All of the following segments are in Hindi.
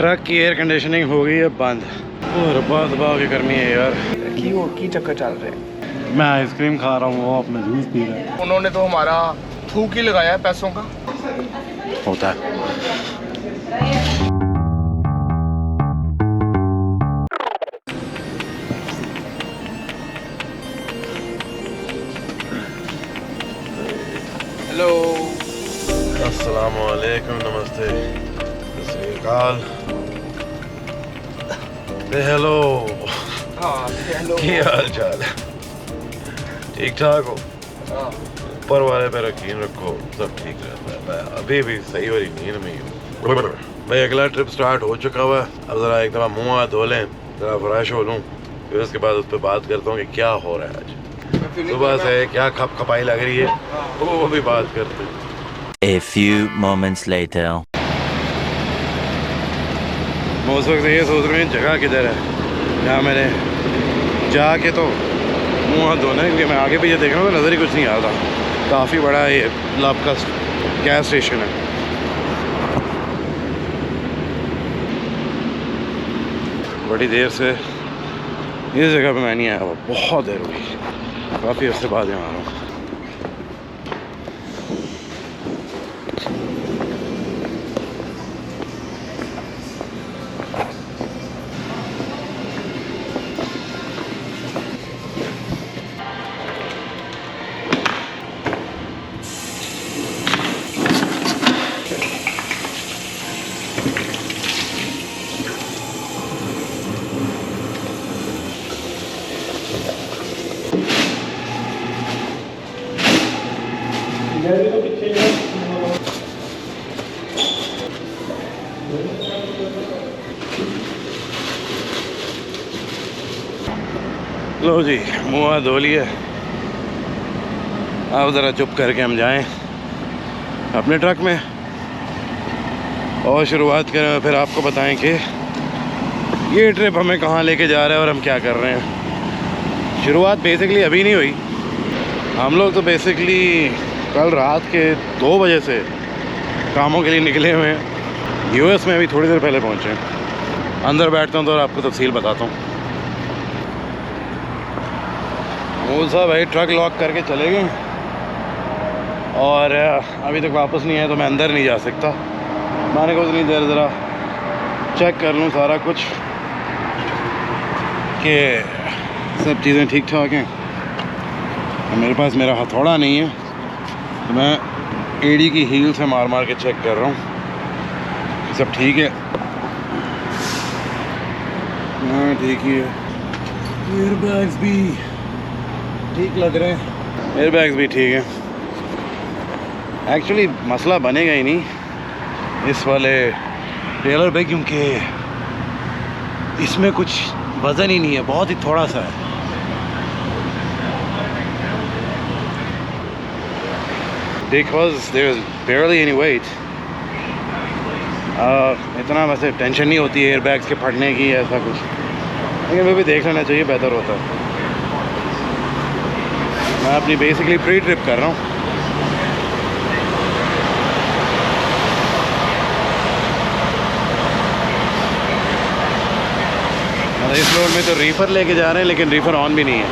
ट्रक की एयर कंडीशनिंग हो गई है बंद। और बहुत दबाव की गर्मी है यार। की चक्कर चल रहे हैं। मैं आइसक्रीम खा रहा हूँ, वो अपना जूस पी रहा है। उन्होंने तो हमारा थूक ही लगाया है पैसों का। होता है। हेलो, अस्सलामु अलैकुम, नमस्ते, सत श्री अकाल, हेलो, हाँ हेलो, क्या हाल चाल है? ठीक ठाक हो? हाँ। ऊपर वाले पे यकीन रखो, सब ठीक रहता है। मैं अभी भी सही वाली नींद में ही हूँ। भाई अगला ट्रिप स्टार्ट हो चुका हुआ है। अब ज़रा एक दफ़ा मुँह हाथ धो लें, ज़रा फ्रेश हो लूँ, फिर उसके बाद उस पर बात करता हूँ कि क्या हो रहा है आज सुबह से, क्या खप खपाई लग रही है, वो भी बात करते हैं। A few moments later. मैं उस वक्त ये सोच रही हूँ जगह किधर है जहाँ मैंने जाके तो मुँह हाथ धोना है, क्योंकि मैं आगे पीछे देख रहा हूँ तो नज़र ही कुछ नहीं आ रहा। काफ़ी बड़ा ये लब का गैस स्टेशन है। बड़ी देर से इस जगह पे मैं नहीं आया हुआ, बहुत देर हुई, काफ़ी अर्से बाद यहाँ आ रहा हूँ। लो जी, मुँह हाथ धो लिए। अब ज़रा चुप करके हम जाएं अपने ट्रक में और शुरुआत करें, फिर आपको बताएं कि ये ट्रिप हमें कहाँ लेके जा रहा है और हम क्या कर रहे हैं। शुरुआत बेसिकली अभी नहीं हुई। हम लोग तो बेसिकली कल रात के 2 बजे से कामों के लिए निकले हुए हैं। यूएस में अभी थोड़ी देर पहले पहुँचे हैं। अंदर बैठता हूँ तो और आपको तफसील बताता हूँ। मूल साहब भाई ट्रक लॉक करके चले गए और अभी तक वापस नहीं आए, तो मैं अंदर नहीं जा सकता। मैंने कहा उतनी देर ज़रा चेक कर लूँ सारा कुछ कि सब चीज़ें ठीक ठाक हैं। मेरे पास मेरा हथौड़ा नहीं है, तो मैं एड़ी की हील से मार मार के चेक कर रहा हूँ सब ठीक है। हाँ ठीक ही है। एयर बैग्स भी ठीक लग रहे हैं, एयर बैग्स भी ठीक हैं। एक्चुअली मसला बनेगा ही नहीं इस वाले ट्रेलर पे, क्योंकि इसमें कुछ वज़न ही नहीं है, बहुत ही थोड़ा सा है। Because there is barely any weight. इतना वैसे टेंशन नहीं होती है एयर बैग्स के फटने की, ऐसा कुछ, लेकिन वो भी देख लेना चाहिए, बेहतर होता है। मैं अपनी बेसिकली प्री ट्रिप कर रहा हूँ। इस लोड में तो रीफ़र लेके जा रहे हैं, लेकिन रीफ़र ऑन भी नहीं है,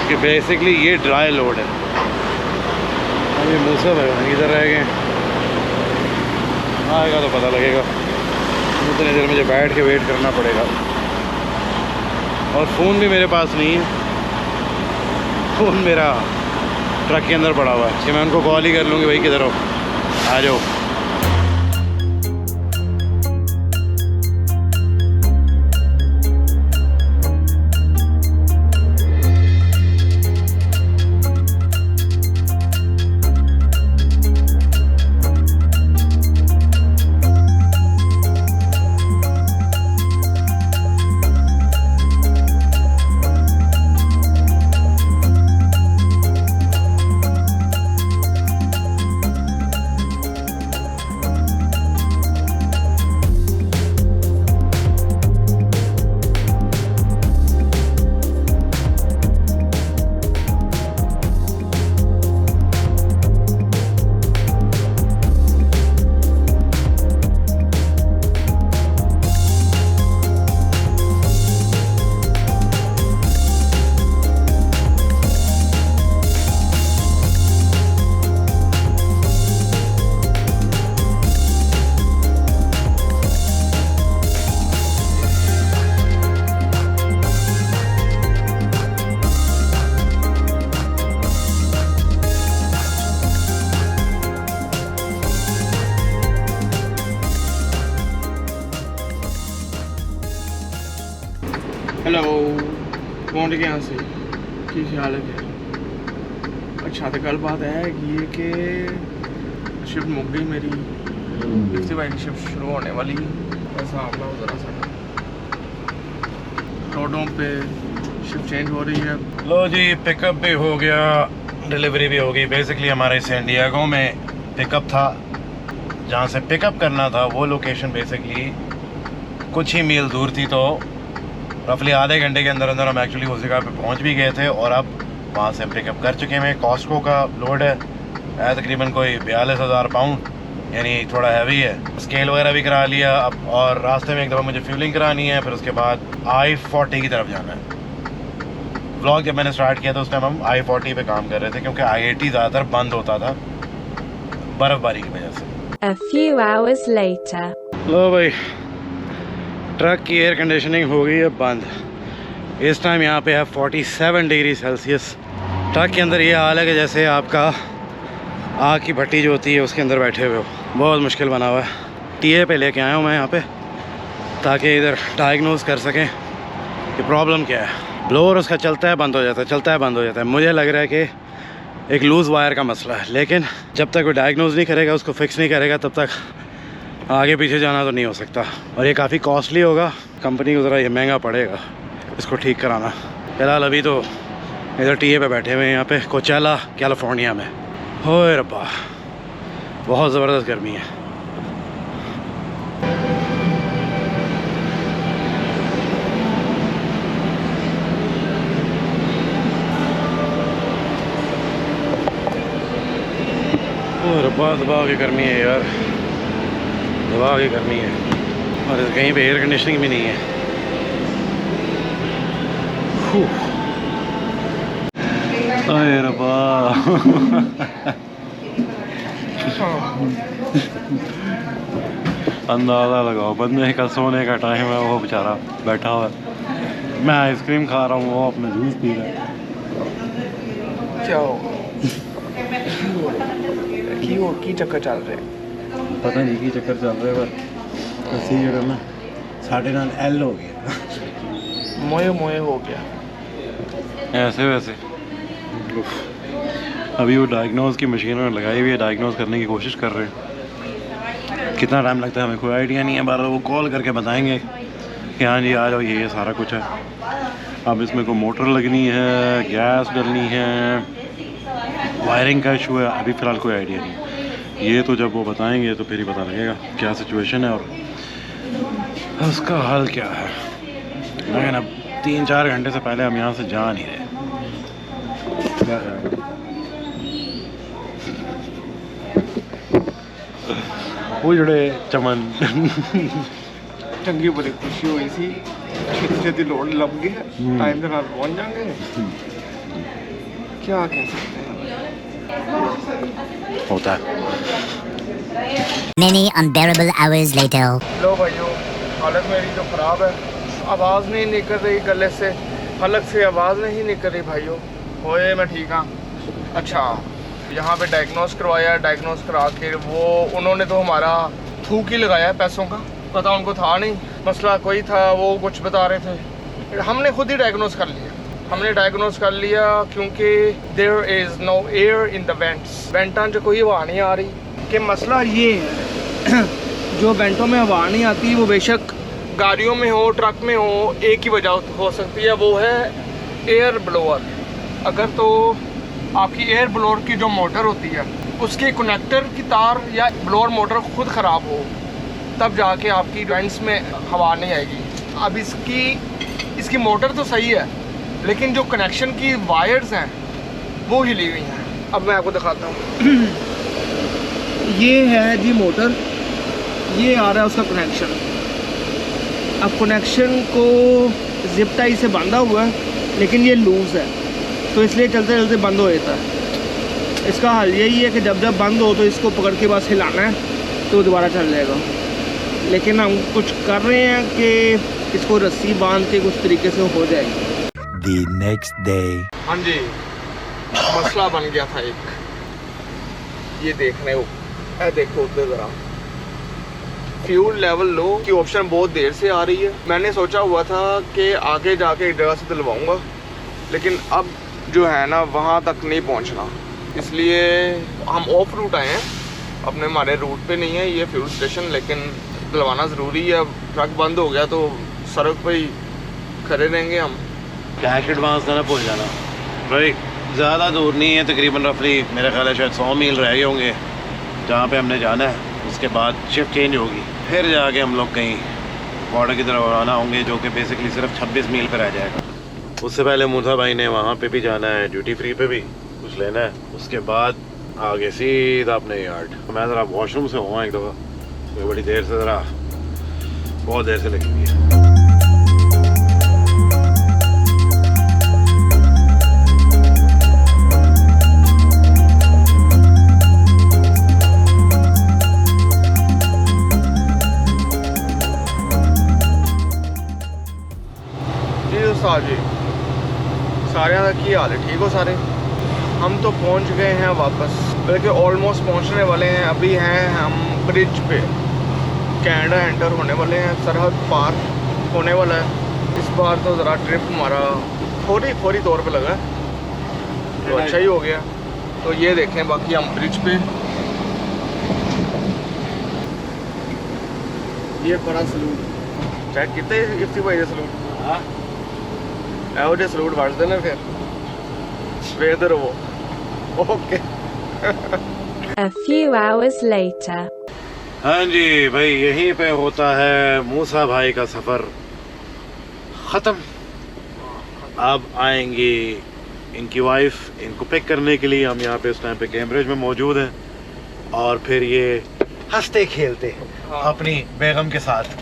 कि बेसिकली ये ड्राई लोड है। अभी मूसा भाई इधर रह गए, आएगा तो पता लगेगा। उतनी देर मुझे बैठ के वेट करना पड़ेगा। और फ़ोन भी मेरे पास नहीं है, फ़ोन मेरा ट्रक के अंदर पड़ा हुआ है कि मैं उनको कॉल ही कर लूँगी, भाई किधर हो, आ जाओ। हेलो पहुंच गए यहाँ से की ख्याल है फिर। अच्छा तो कल बात है ये कि शिफ्ट मुक गई मेरी, 55 की शिफ्ट शुरू होने वाली। ऐसा आपला हो ज़रा सा रोडों पे शिफ्ट चेंज हो रही है। लो जी, पिकअप भी हो गया, डिलीवरी भी हो गई। बेसिकली हमारे सैन डिएगो में पिकअप था, जहाँ से पिकअप करना था वो लोकेशन बेसिकली कुछ ही मील दूर थी। तो रफली आधे घंटे के अंदर अंदर हम एक्चुअली उस जगह पे पहुँच भी गए थे और अब वहाँ से पिकअप कर चुके हैं। कॉस्को का लोड है तकरीबन कोई 42,000 पाउंड, यानी थोड़ा हैवी है। स्केल वगैरह भी करा लिया अब, और रास्ते में एक दफ़ा मुझे फ्यूलिंग करानी है, फिर उसके बाद I-40 की तरफ जाना है। व्लॉग जब मैंने स्टार्ट किया था उस टाइम हम I-40 पे काम कर रहे थे, क्योंकि I-80 ज़्यादातर बंद होता था बर्फ़बारी की वजह से। A few hours later. लो भाई, ट्रक की एयर कंडीशनिंग हो गई है बंद। इस टाइम यहाँ पे है 47 डिग्री सेल्सियस। ट्रक के अंदर ये हाल है कि जैसे आपका आग की भट्टी जो होती है उसके अंदर बैठे हुए हो। बहुत मुश्किल बना हुआ है। टीए पे लेके आया हूँ मैं यहाँ पे, ताकि इधर डायग्नोज कर सकें कि प्रॉब्लम क्या है। ब्लोअर उसका चलता है बंद हो जाता है, चलता है बंद हो जाता है। मुझे लग रहा है कि एक लूज़ वायर का मसला है, लेकिन जब तक वो डायग्नोज नहीं करेगा, उसको फिक्स नहीं करेगा, तब तक आगे पीछे जाना तो नहीं हो सकता। और ये काफ़ी कॉस्टली होगा, कंपनी को ज़रा ये महंगा पड़ेगा इसको ठीक कराना। फिलहाल अभी तो इधर टीए पे बैठे हुए हैं यहाँ पे कोचेला कैलिफोर्निया में। होए रब्बा, बहुत ज़बरदस्त गर्मी है। ओए रब्बा, दबा की गर्मी है यार, दबा की गर्मी है। और कहीं पे एयर कंडीशनिंग भी नहीं है। अरे रब्बा अंदाज़ा लगाओ, बंदे का सोने का टाइम है, वो बेचारा बैठा हुआ है। मैं आइसक्रीम खा रहा हूँ, वो अपना जूस पी रहा है। क्या हो की चक्कर चल रहे हैं? पता नहीं की चक्कर चल रहा है, पर अस्सी जगह में साढ़े नाल एल हो गया, मोए मोए हो गया ऐसे वैसे। अभी वो डायग्नोज की मशीन में लगाई हुई है, डायग्नोज करने की कोशिश कर रहे हैं। कितना टाइम लगता है हमें कोई आइडिया नहीं है, बार वो कॉल करके बताएंगे कि हाँ जी आ जाओ, ये सारा कुछ है। अब इसमें कोई मोटर लगनी है, गैस डलनी है, वायरिंग का इशू है, अभी फ़िलहाल कोई आइडिया नहीं। ये तो जब वो बताएंगे तो फिर ही पता लगेगा क्या सिचुएशन है और उसका हल क्या है। लेकिन अब 3-4 घंटे से पहले हम यहाँ से जा नहीं रहे। उजड़े चमन चंगी बड़ी खुशी हुई सी, छेती छेती लोड लग गया, टाइम के साथ पहुंच जाएंगे। क्या कह सकते हैं, होता है। Many unbearable hours later. लो भाइयों, हालत मेरी तो ख़राब है, आवाज़ नहीं निकल रही गले से, हलक से आवाज़ नहीं निकल रही भाइयों। होए मैं ठीक हाँ। अच्छा, यहाँ पे डायग्नोस करवाया, डायग्नोस करा के वो उन्होंने तो हमारा थूक ही लगाया पैसों का, पता उनको था नहीं, मसला कोई था, वो कुछ बता रहे थे। हमने खुद ही डायग्नोस कर लिया, हमने डायग्नोस कर लिया क्योंकि there is no air in the vents, वेंटां जो कोई हवा नहीं आ रही। कि मसला ये है जो वेंटों में हवा नहीं आती, वो बेशक गाड़ियों में हो, ट्रक में हो, एक ही वजह हो सकती है, वो है एयर ब्लोअर। अगर तो आपकी एयर ब्लोअर की जो मोटर होती है उसके कनेक्टर की तार या ब्लोअर मोटर खुद ख़राब हो, तब जाके आपकी वेंट्स में हवा नहीं आएगी। अब इसकी मोटर तो सही है, लेकिन जो कनेक्शन की वायर्स हैं वो हिली हुई हैं। अब मैं आपको दिखाता हूँ। ये है जी मोटर, ये आ रहा है उसका कनेक्शन। अब कनेक्शन को जिप टाई से बांधा हुआ है, लेकिन ये लूज़ है, तो इसलिए चलते चलते बंद हो जाता है। इसका हल यही है कि जब जब बंद हो तो इसको पकड़ के बस हिलाना है तो दोबारा चल जाएगा। लेकिन हम कुछ कर रहे हैं कि इसको रस्सी बांध के कुछ तरीके से हो जाएगी। The next day. हाँ जी, मसला बन गया था एक, ये देखने को, देखो उधर ज़रा, फ्यूल लेवल लो की ऑप्शन बहुत देर से आ रही है। मैंने सोचा हुआ था कि आगे जाके एक जगह से दिलवाऊंगा, लेकिन अब जो है ना वहाँ तक नहीं पहुँचना, इसलिए हम ऑफ रूट आए हैं। अपने हमारे रूट पे नहीं है ये फ्यूल स्टेशन, लेकिन दिलवाना ज़रूरी है। अब ट्रक बंद हो गया तो सड़क पे ही खड़े रहेंगे हम। कैश एडवांस देना भूल जाना भाई। ज़्यादा दूर नहीं है, तकरीबन रफली मेरा ख्याल है शायद 100 मील रह गए होंगे जहाँ पे हमने जाना है। उसके बाद शिफ्ट चेंज होगी, फिर जाके हम लोग कहीं बॉर्डर की तरफ रवाना होंगे, जो कि बेसिकली सिर्फ 26 मील पर रह जाएगा। उससे पहले मूसा भाई ने वहाँ पे भी जाना है, ड्यूटी फ्री पे भी कुछ लेना है। उसके बाद आगे सीधा अपने यार्ड। मैं ज़रा वॉशरूम से हुआ एक दफ़ा, तो बड़ी देर से ज़रा बहुत देर से लगी हुई है। जी सारे का की हाल है? ठीक हो सारे? हम तो पहुंच गए हैं वापस, बल्कि ऑलमोस्ट पहुंचने वाले हैं। अभी हैं हम ब्रिज पे, कनाडा एंटर होने वाले हैं, सरहद पार होने वाला है। इस बार तो ज़रा ट्रिप हमारा फौरी तौर पे लगा है, तो अच्छा ही हो गया। तो ये देखें, बाकी हम ब्रिज पे, ये बड़ा सलूट चेक कितने इफ्ती भाई सलूट ਇਹੋ ਜਿਹੇ ਸਲੂਟ ਵੜਦੇ ਨੇ ਫਿਰ ਵੇਖਦੇ ਰਹੋ। Okay. A few hours later. हाँ जी भाई, यहीं पे होता है मूसा भाई का सफ़र ख़त्म। अब आएंगी इनकी वाइफ इनको पिक करने के लिए। हम यहाँ पे इस टाइम पे कैम्ब्रिज में मौजूद हैं, और फिर ये हंसते खेलते अपनी बेगम के साथ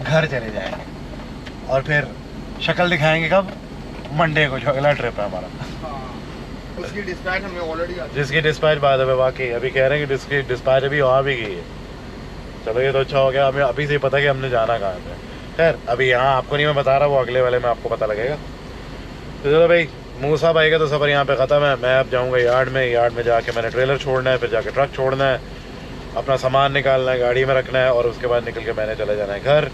घर चले जाएंगे, और फिर शक्ल दिखाएंगे कब? मंडे को, जो अगला ट्रिप है हमारा। उसकी डिस्पैच हमें ऑलरेडी आ, जिसकी डिस्पैच बाद में वाकई अभी कह रहे हैं कि जिसकी डिस्पैच अभी वहाँ भी गई है। चलो ये तो अच्छा हो गया, हमें अभी से ही पता कि हमने जाना कहाँ पे। खैर अभी यहाँ आपको नहीं मैं बता रहा, वो अगले वाले में आपको पता लगेगा। तो चलो भाई, मूसा भाई का तो सफ़र यहाँ पे ख़त्म है। मैं अब जाऊँगा यार्ड में। यार्ड में जाके मैंने ट्रेलर छोड़ना है, फिर जाके ट्रक छोड़ना है, अपना सामान निकालना है, गाड़ी में रखना है, और उसके बाद निकल के मैंने चले जाना है घर।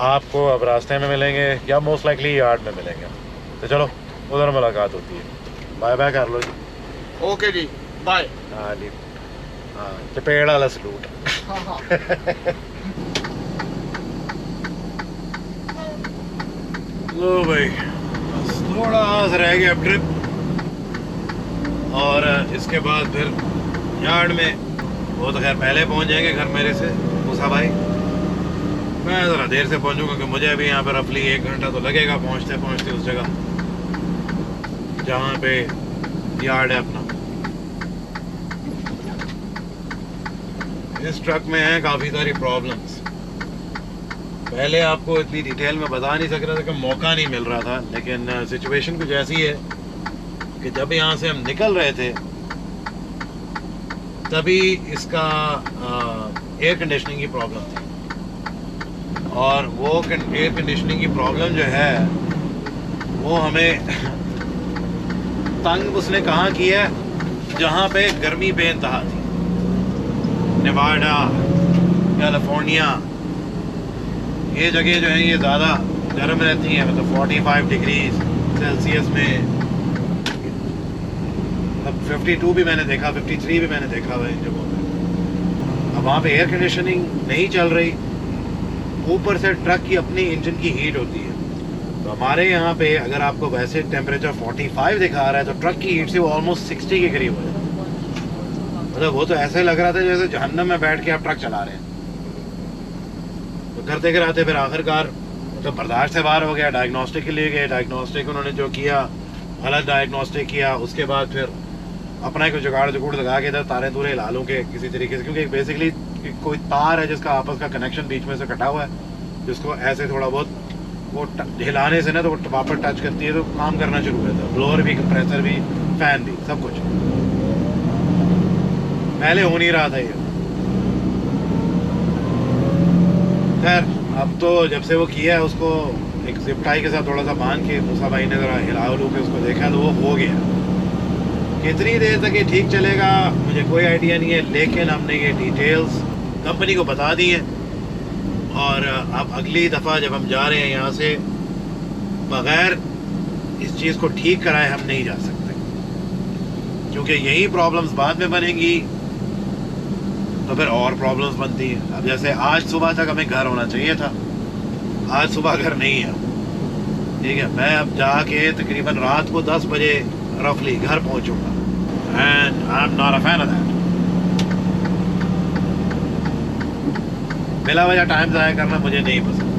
आपको अब रास्ते में मिलेंगे या मोस्ट लाइकली यार्ड में मिलेंगे। तो चलो उधर मुलाकात होती है। बाय बाय कर लो जी। ओके जी, बाय। हाँ जी, हाँ चपेड़ वाला सलूट। लो भाई, बस थोड़ा सा रह गया ट्रिप, और इसके बाद फिर यार्ड में। वो तो खैर पहले पहुंच जाएंगे घर मेरे से मूसा भाई। मैं ज़रा देर से पहुंचूंगा क्योंकि मुझे अभी यहाँ पर रफली 1 घंटा तो लगेगा पहुंचते पहुंचते उस जगह जहाँ पे यार्ड है अपना। इस ट्रक में है काफ़ी सारी प्रॉब्लम्स। पहले आपको इतनी डिटेल में बता नहीं सक रहा था कि मौका नहीं मिल रहा था, लेकिन सिचुएशन कुछ ऐसी है कि जब यहाँ से हम निकल रहे थे तभी इसका एयर कंडीशनिंग की प्रॉब्लम थी, और वो एयर कंडीशनिंग की प्रॉब्लम जो है वो हमें तंग उसने कहाँ किया, जहाँ पे गर्मी बेइंतहा थी। नेवाडा, कैलिफोर्निया, ये जगह जो है ये ज़्यादा गर्म रहती हैं, मतलब 45 डिग्री सेल्सियस में। अब 52 भी मैंने देखा, 53 भी मैंने देखा हुआ इन जगहों पर। अब वहाँ पे एयर कंडीशनिंग नहीं चल रही, ऊपर से ट्रक की अपनी इंजन की हीट होती है। तो हमारे यहाँ पे अगर आपको वैसे टेम्परेचर 45 दिखा रहा है, तो ट्रक की हीट से वो ऑलमोस्ट 60 के करीब हो जाता है। मतलब वो तो ऐसे लग रहा था जैसे जहन्नम में बैठ के आप ट्रक चला रहे हैं। तो करते कराते फिर आखिरकार तो बर्दाश्त से बाहर हो गया। डायग्नोस्टिक के लिए गए, डायग्नोस्टिक उन्होंने जो किया गलत डायग्नोस्टिक किया। उसके बाद फिर अपना एक जुगाड़ लगा के इधर तारे तूरे ला लूँ के किसी तरीके से, क्योंकि बेसिकली कोई तार है जिसका आपस का कनेक्शन बीच में से कटा हुआ है, जिसको ऐसे थोड़ा बहुत वो हिलाने से ना तो वो वापस टच करती है तो काम करना शुरू करता है। ब्लोअर भी, कंप्रेसर भी, फैन भी, सब कुछ। पहले हो नहीं रहा था ये। खैर अब तो जब से वो किया है उसको एक जिप टाई के साथ थोड़ा सा बांध के मूसा भाई ने ज़रा हिला लू के उसको देखा तो वो हो गया। कितनी देर तक ये ठीक चलेगा मुझे कोई आइडिया नहीं है, लेकिन हमने ये डिटेल्स कंपनी को बता दी हैं और अब अगली दफ़ा जब हम जा रहे हैं यहाँ से, बग़ैर इस चीज़ को ठीक कराए हम नहीं जा सकते, क्योंकि यही प्रॉब्लम्स बाद में बनेंगी तो फिर और प्रॉब्लम्स बनती हैं। अब जैसे आज सुबह तक हमें घर होना चाहिए था, आज सुबह घर नहीं है, ठीक है। मैं अब जाके तकरीबन रात को 10 बजे रफली घर पहुंचूंगा, and I am not a fan of that. बिला वजह टाइम ज़ाया करना मुझे नहीं पसंद।